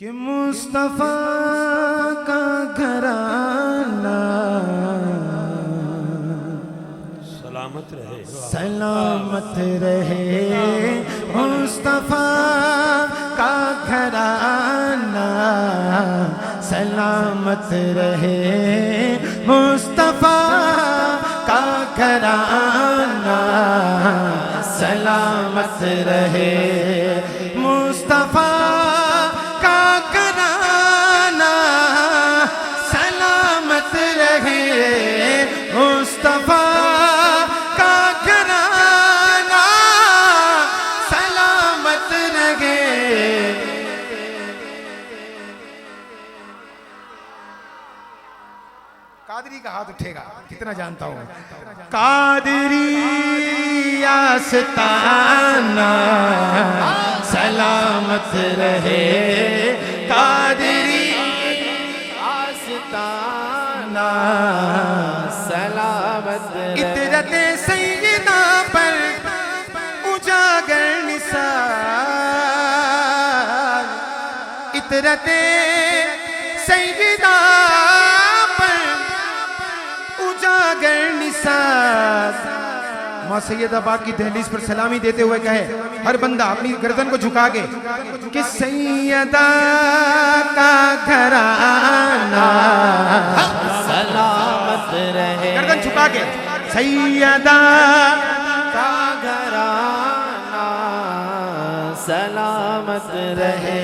کہ مصطفیٰ کا گھرانہ سلامت رہے سلامت رہے، مصطفیٰ کا گھرانہ سلامت رہے، مصطفیٰ کا گھرانہ سلامت رہے، مصطفیٰ کا گھرانہ سلامت رہے، مصطفیٰ کا گھرانہ سلامت رہے۔ قادری کا ہاتھ اٹھے گا، کتنا جانتا ہوں۔ قادری آستانہ سلامت رہے، قادری آستانہ سلامت رہے، عطرت سیدہ پر اجاگر نثار، عطرت سیدہ اجاگر نثار۔ ماں سیدہ پاک کی دہلیز پر سلامی دیتے ہوئے کہے ہر بندہ اپنی گردن کو جھکا کے کہ سیدہ کا گھرانہ سلامت رہے، گردن جھکا کے سیدہ کا گھرانہ سلامت رہے،